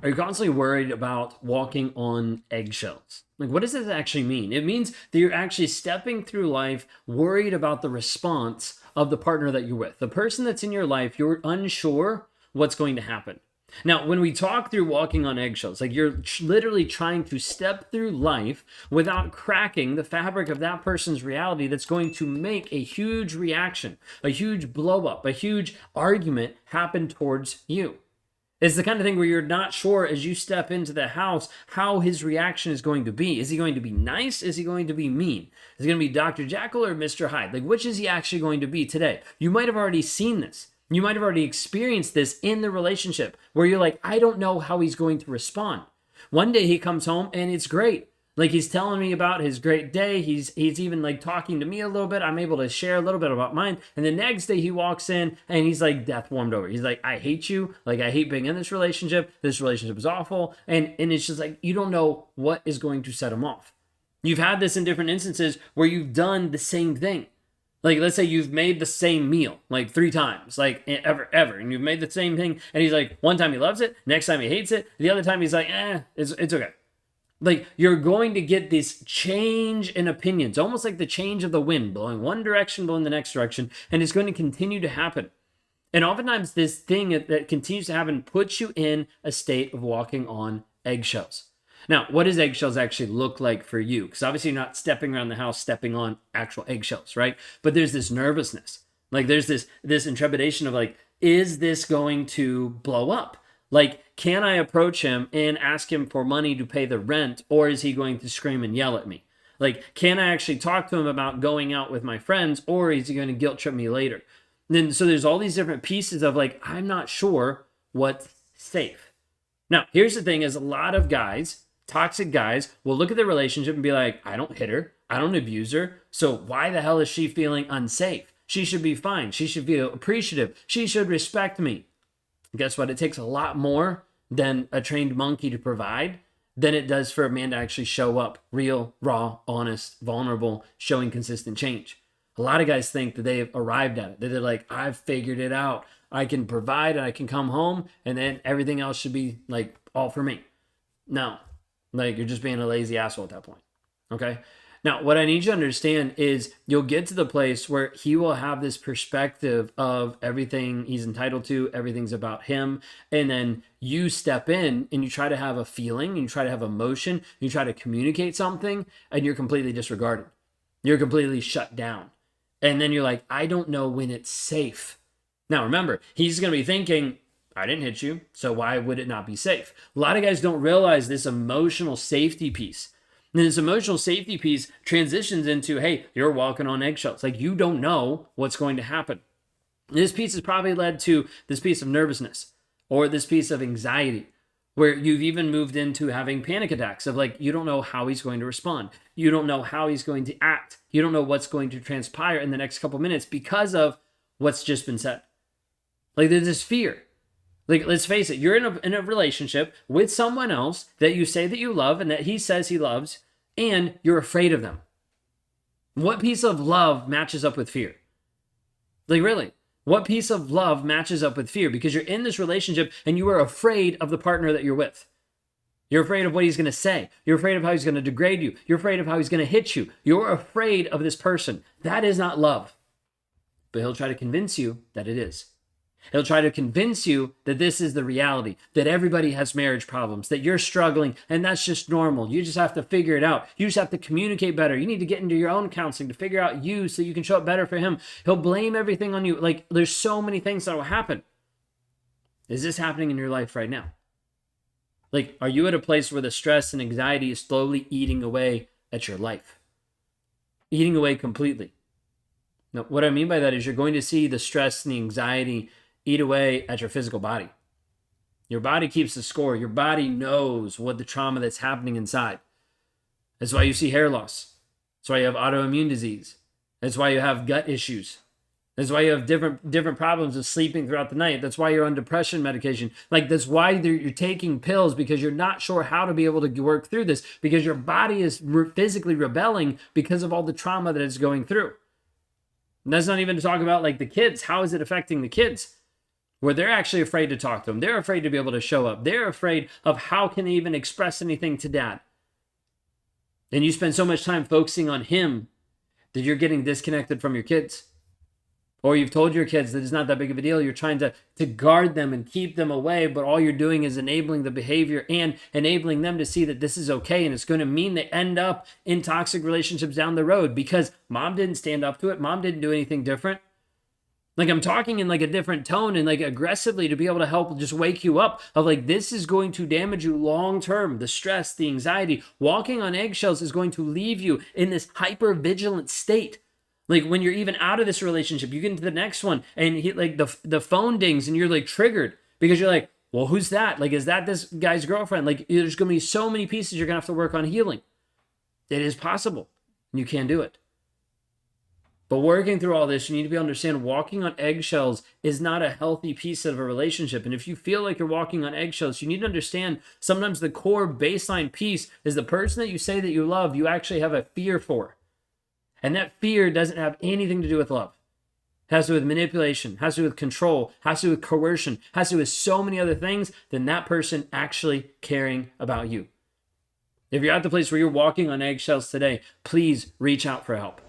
Are you constantly worried about walking on eggshells? Like, what does this actually mean? It means that you're actually stepping through life worried about the response of the partner that you're with. The person that's in your life, you're unsure what's going to happen. Now, when we talk through walking on eggshells, like you're literally trying to step through life without cracking the fabric of that person's reality that's going to make a huge reaction, a huge blow up, a huge argument happen towards you. It's the kind of thing where you're not sure as you step into the house how his reaction is going to be. Is he going to be nice? Is he going to be mean? Is he going to be Dr. Jekyll or Mr. Hyde? Like, which is he actually going to be today? You might have already seen this. You might have already experienced this in the relationship where you're like, I don't know how he's going to respond. One day he comes home and it's great. Like, he's telling me about his great day. He's even like talking to me a little bit. I'm able to share a little bit about mine. And the next day he walks in and he's like death warmed over. He's like, I hate you. Like, I hate being in this relationship. This relationship is awful. And it's just like, you don't know what is going to set him off. You've had this in different instances where you've done the same thing. Like, let's say you've made the same meal like 3 times, like ever, and you've made the same thing. And he's like, one time he loves it, next time he hates it, the other time he's like, it's okay. Like, you're going to get this change in opinions, almost like the change of the wind, blowing one direction, blowing the next direction, and it's going to continue to happen. And oftentimes, this thing that continues to happen puts you in a state of walking on eggshells. Now, what does eggshells actually look like for you? Because obviously, you're not stepping around the house stepping on actual eggshells, right? But there's this nervousness, like there's this intrepidation of like, is this going to blow up? Like, can I approach him and ask him for money to pay the rent, or is he going to scream and yell at me? Like, can I actually talk to him about going out with my friends, or is he going to guilt trip me later? And then, so there's all these different pieces of like, I'm not sure what's safe. Now, here's the thing is a lot of guys, toxic guys, will look at their relationship and be like, I don't hit her. I don't abuse her. So why the hell is she feeling unsafe? She should be fine. She should feel appreciative. She should respect me. Guess what? It takes a lot more than a trained monkey to provide than it does for a man to actually show up real, raw, honest, vulnerable, showing consistent change. A lot of guys think that they've arrived at it. That they're like, I've figured it out. I can provide and I can come home and then everything else should be like all for me. No, like you're just being a lazy asshole at that point. Okay. Now, what I need you to understand is you'll get to the place where he will have this perspective of everything he's entitled to, everything's about him. And then you step in and you try to have a feeling, you try to have emotion, you try to communicate something, and you're completely disregarded. You're completely shut down. And then you're like, I don't know when it's safe. Now, remember, he's going to be thinking, I didn't hit you, so why would it not be safe? A lot of guys don't realize this emotional safety piece. And this emotional safety piece transitions into, hey, you're walking on eggshells. Like, you don't know what's going to happen. And this piece has probably led to this piece of nervousness or this piece of anxiety where you've even moved into having panic attacks of like, you don't know how he's going to respond. You don't know how he's going to act. You don't know what's going to transpire in the next couple minutes because of what's just been said. Like, there's this fear. Like, let's face it, you're in a relationship with someone else that you say that you love and that he says he loves, and you're afraid of them. What piece of love matches up with fear? Like, really, what piece of love matches up with fear? Because you're in this relationship and you are afraid of the partner that you're with. You're afraid of what he's going to say. You're afraid of how he's going to degrade you. You're afraid of how he's going to hit you. You're afraid of this person. That is not love. But he'll try to convince you that it is. He'll try to convince you that this is the reality, that everybody has marriage problems, that you're struggling, and that's just normal. You just have to figure it out. You just have to communicate better. You need to get into your own counseling to figure out you so you can show up better for him. He'll blame everything on you. Like, there's so many things that will happen. Is this happening in your life right now? Like, are you at a place where the stress and anxiety is slowly eating away at your life? Eating away completely. Now, what I mean by that is you're going to see the stress and the anxiety eat away at your physical body. Your body keeps the score. Your body knows what the trauma that's happening inside. That's why you see hair loss. That's why you have autoimmune disease. That's why you have gut issues. That's why you have different problems of sleeping throughout the night. That's why you're on depression medication. Like, that's why you're taking pills, because you're not sure how to be able to work through this, because your body is physically rebelling because of all the trauma that it's going through. And that's not even to talk about like the kids. How is it affecting the kids? where they're actually afraid to talk to them. They're afraid to be able to show up. They're afraid of how can they even express anything to dad. And you spend so much time focusing on him that you're getting disconnected from your kids. Or you've told your kids that it's not that big of a deal. You're trying to guard them and keep them away, but all you're doing is enabling the behavior and enabling them to see that this is okay. And it's going to mean they end up in toxic relationships down the road because mom didn't stand up to it. Mom didn't do anything different. Like, I'm talking in like a different tone and like aggressively to be able to help just wake you up of like, this is going to damage you long term. The stress, the anxiety, walking on eggshells is going to leave you in this hyper vigilant state. Like, when you're even out of this relationship, you get into the next one and like the phone dings and you're like triggered because you're like, well, who's that? Like, is that this guy's girlfriend? Like, there's going to be so many pieces you're going to have to work on healing. It is possible and you can do it. But working through all this, you need to be able to understand walking on eggshells is not a healthy piece of a relationship. And if you feel like you're walking on eggshells, you need to understand sometimes the core baseline piece is the person that you say that you love, you actually have a fear for. And that fear doesn't have anything to do with love. It has to do with manipulation, has to do with control, has to do with coercion, has to do with so many other things than that person actually caring about you. If you're at the place where you're walking on eggshells today, please reach out for help.